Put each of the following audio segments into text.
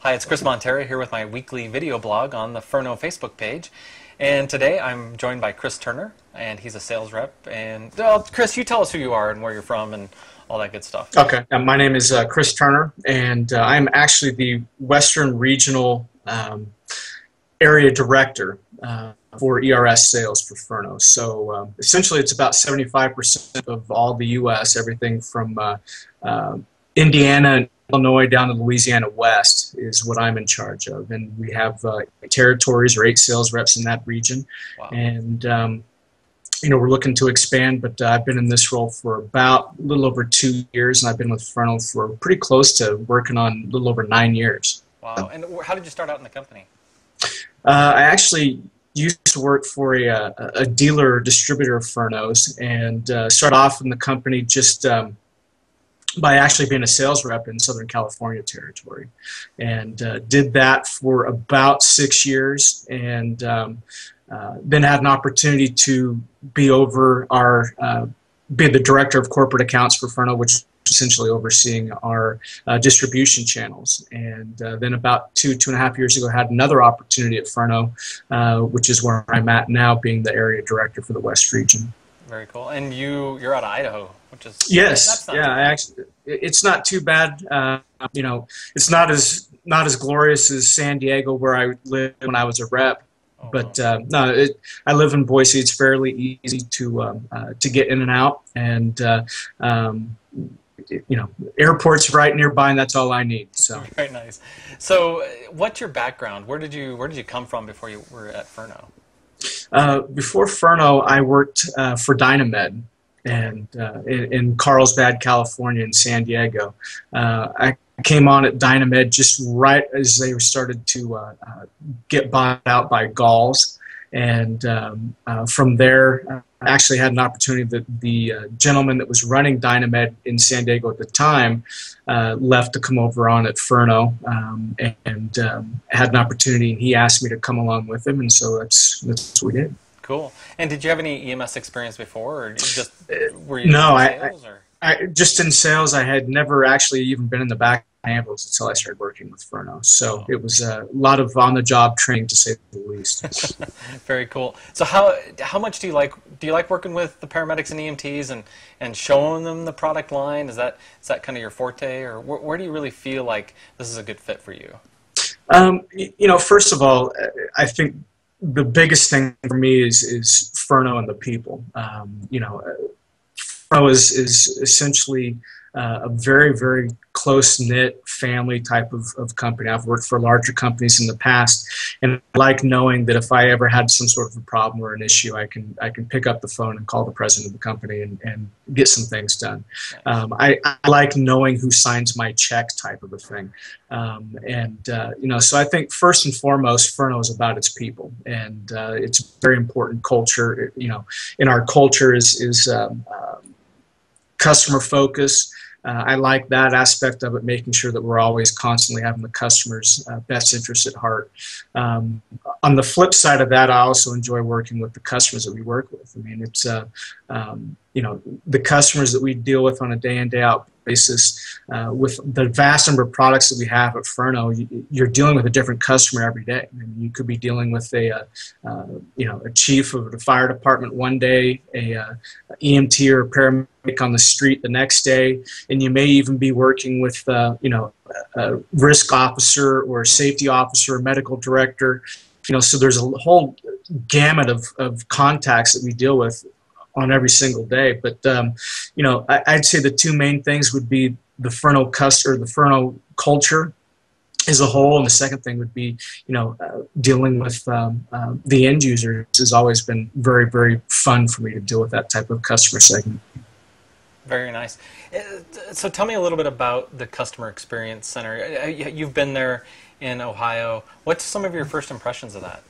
Hi, it's Kris Montera here with my weekly video blog on the Ferno Facebook page. And today I'm joined by Kris Turner, and he's a sales rep. And Kris, you tell us who you are and where you're from and all that good stuff. Okay, my name is Kris Turner, and I'm actually the Western Regional Area Director for ERS sales for Ferno. So essentially it's about 75% of all the U.S., everything from Indiana and Illinois down to Louisiana West is what I'm in charge of. And we have territories or 8 sales reps in that region. Wow. And you know, we're looking to expand, but I've been in this role for about a little over 2 years, and I've been with Ferno for pretty close to working on a little over 9 years. Wow. And how did you start out in the company? I actually used to work for a dealer or distributor of Fernos, and started off in the company just by actually being a sales rep in Southern California territory, and did that for about 6 years, and then had an opportunity to be over be the director of corporate accounts for Ferno, which is essentially overseeing our distribution channels. And then about 2.5 years ago, had another opportunity at Ferno, which is where I'm at now, being the area director for the West region. Very cool. And you're out of Idaho, which is yes, it's not too bad. You know, it's not as glorious as San Diego, where I lived when I was a rep. Oh, but no, I live in Boise. It's fairly easy to get in and out, and you know, airport's right nearby, and that's all I need. So very nice. So, what's your background? Where did you come from before you were at Ferno? Before Ferno, I worked for Dynamed, and in Carlsbad, California, in San Diego. I came on at Dynamed just right as they started to get bought out by Galls, and from there, I actually had an opportunity that the gentleman that was running Dynamed in San Diego at the time left to come over on at Ferno, and had an opportunity, and he asked me to come along with him, and so that's what we did. Cool. And did you have any EMS experience before, or just were you no, in sales, I just in sales. I had never actually even been in the back of ambulance until I started working with Ferno. So it was a lot of on-the-job training, to say the least. Very cool. So how much do you like working with the paramedics and EMTs and showing them the product line? Is that kind of your forte, or where do you really feel like this is a good fit for you? You know, first of all, I think the biggest thing for me is Ferno and the people. You know, Ferno is essentially a very, very close-knit family type of company. I've worked for larger companies in the past, and I like knowing that if I ever had some sort of a problem or an issue, I can pick up the phone and call the president of the company and get some things done. Nice. I like knowing who signs my check type of a thing. You know, so I think first and foremost, Ferno is about its people, and it's a very important culture. You know, in our culture is customer focus. I like that aspect of it, making sure that we're always constantly having the customer's best interest at heart. On the flip side of that, I also enjoy working with the customers that we work with. I mean, it's you know, the customers that we deal with on a day in, day out basis, with the vast number of products that we have at Ferno, you're dealing with a different customer every day. I mean, you could be dealing with you know, a chief of the fire department one day, a EMT or a paramedic on the street the next day, and you may even be working with you know, a risk officer or a safety officer, a medical director. You know, so there's a whole gamut of contacts that we deal with on every single day. But you know, I'd say the 2 main things would be the Ferno the Ferno culture as a whole, and the second thing would be, you know, dealing with the end users has always been very, very fun for me to deal with that type of customer segment. Very nice. So tell me a little bit about the Customer Experience Center. You've been there in Ohio. What's some of your first impressions of that?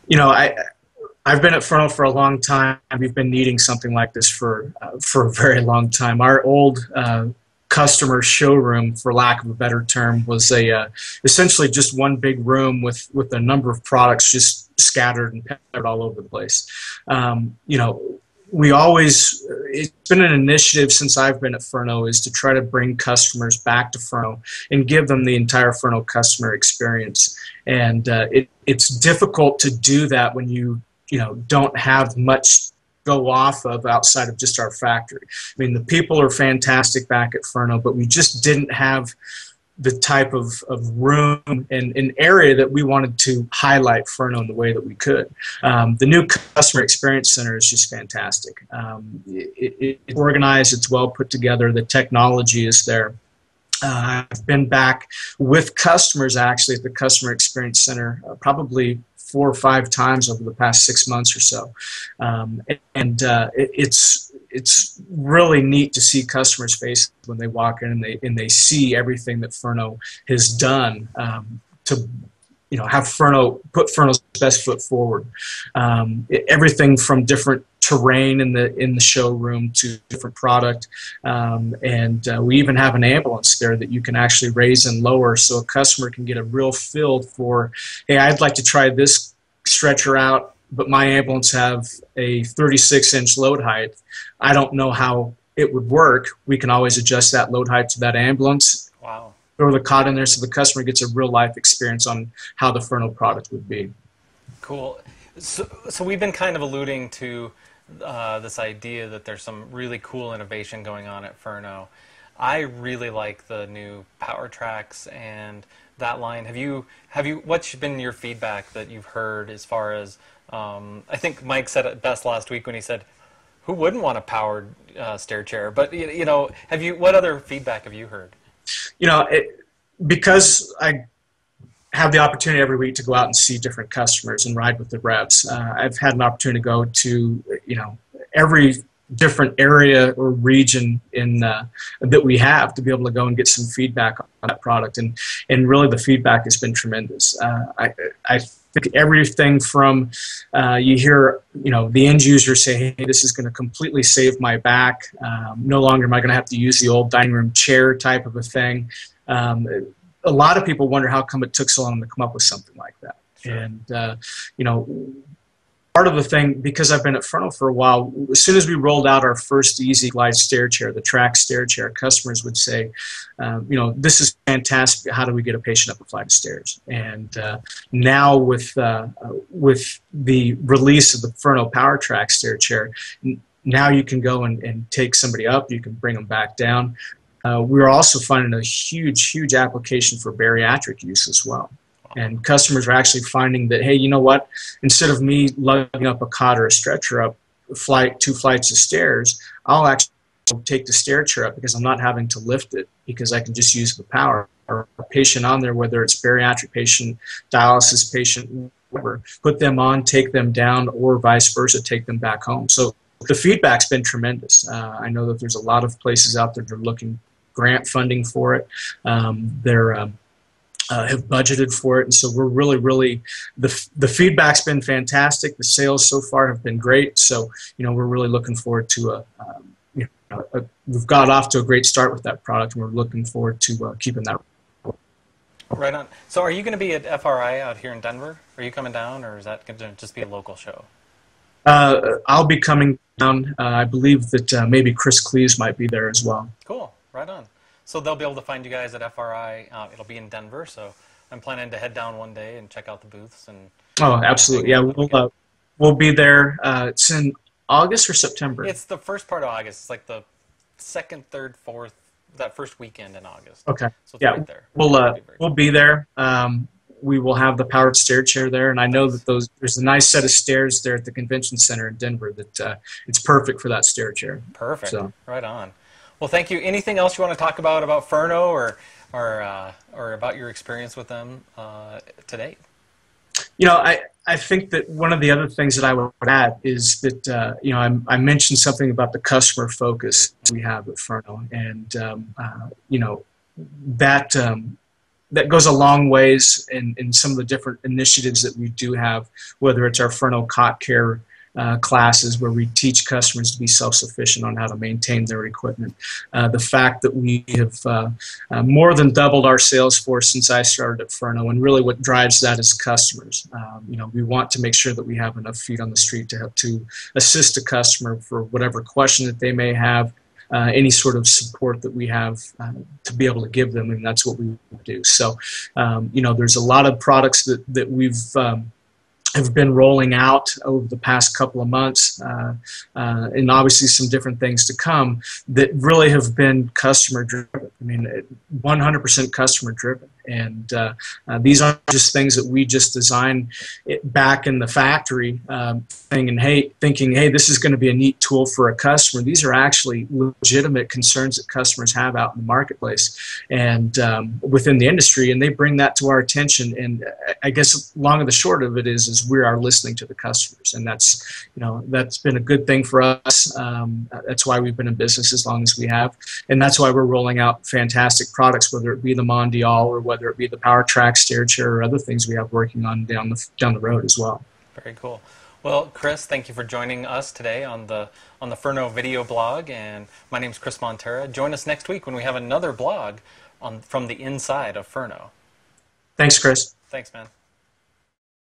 You know, I've been at Ferno for a long time. We've been needing something like this for a very long time. Our old customer showroom, for lack of a better term, was essentially just one big room with a number of products just scattered and peppered all over the place. You know, we always, it's been an initiative since I've been at Ferno, is to try to bring customers back to Ferno and give them the entire Ferno customer experience. And it's difficult to do that when you don't have much go off of outside of just our factory. I mean, the people are fantastic back at Ferno, but we just didn't have the type of room and an area that we wanted to highlight Ferno in the way that we could. The new customer experience center is just fantastic. It's organized, it's well put together, the technology is there. I've been back with customers actually at the customer experience center probably 4 or 5 times over the past 6 months or so, it's really neat to see customers' faces when they walk in and they see everything that Ferno has done to have Ferno put Ferno's best foot forward. Everything from different terrain in the showroom to different product, and we even have an ambulance there that you can actually raise and lower, so a customer can get a real feel for, hey, I'd like to try this stretcher out, but my ambulance have a 36-inch load height. I don't know how it would work. We can always adjust that load height to that ambulance. Wow. Throw the cot in there so the customer gets a real life experience on how the Ferno product would be. Cool. So we've been kind of alluding to this idea that there's some really cool innovation going on at Ferno. I really like the new power tracks and that line. What's been your feedback that you've heard as far as, I think Mike said it best last week when he said, who wouldn't want a powered stair chair? But what other feedback have you heard? Because I have the opportunity every week to go out and see different customers and ride with the reps. I've had an opportunity to go to, every different area or region that we have to be able to go and get some feedback on that product. And really the feedback has been tremendous. I think everything from, you hear, the end user say, hey, this is going to completely save my back. No longer am I going to have to use the old dining room chair type of a thing. A lot of people wonder how come it took so long to come up with something like that. Sure. And, part of the thing, because I've been at Ferno for a while, as soon as we rolled out our first Easy Glide stair chair, the track stair chair, customers would say, this is fantastic. How do we get a patient up a flight of stairs? And now with the release of the Ferno Power Track stair chair, now you can go and take somebody up. You can bring them back down. We're also finding a huge application for bariatric use as well. And customers are actually finding that, hey, you know what? Instead of me lugging up a cot or a stretcher up 2 flights of stairs, I'll actually take the stair chair up because I'm not having to lift it because I can just use the power. Or a patient on there, whether it's bariatric patient, dialysis patient, whatever, put them on, take them down, or vice versa, take them back home. So the feedback's been tremendous. I know that there's a lot of places out there that are looking grant funding for it. Have budgeted for it, and so we're really the feedback's been fantastic. The sales so far have been great, so we're really looking forward to we've got off to a great start with that product, and we're looking forward to keeping that. Right on. So are you going to be at FRI out here in Denver? Are you coming down, or is that going to just be a local show? I'll be coming down. I believe that maybe Kris might be there as well. Cool. Right on. So they'll be able to find you guys at FRI. It'll be in Denver, so I'm planning to head down one day and check out the booths. And oh, absolutely, yeah, we'll be there. It's in August or September? It's the first part of August. It's like the 2nd, 3rd, 4th, that first weekend in August. Okay, so it's yeah, right there. We'll be there. We will have the powered stair chair there, and I know that there's a nice set of stairs there at the convention center in Denver that it's perfect for that stair chair. Perfect. So. Right on. Well, thank you. Anything else you want to talk about Ferno or about your experience with them today? I think that one of the other things that I would add is that I mentioned something about the customer focus we have at Ferno, and that goes a long ways in some of the different initiatives that we do have, whether it's our Ferno Cot Care classes where we teach customers to be self-sufficient on how to maintain their equipment. The fact that we have more than doubled our sales force since I started at Ferno, and really what drives that is customers. We want to make sure that we have enough feet on the street to help to assist a customer for whatever question that they may have, any sort of support that we have to be able to give them, and that's what we do. So, there's a lot of products that we've have been rolling out over the past couple of months, and obviously some different things to come that really have been customer driven. I mean, 100% customer driven. And these aren't just things that we just design it back in the factory, thinking, hey, this is going to be a neat tool for a customer. These are actually legitimate concerns that customers have out in the marketplace and within the industry, and they bring that to our attention. And I guess long and the short of it is we are listening to the customers, and that's been a good thing for us. That's why we've been in business as long as we have, and that's why we're rolling out fantastic products, whether it be the Mondial or whether it be the Power Track stair chair or other things we have working on down the road as well. Very cool. Well, Kris, thank you for joining us today on the Ferno video blog, and my name's Kris Montera. Join us next week when we have another blog from the inside of Ferno. Thanks, Kris. Thanks, man.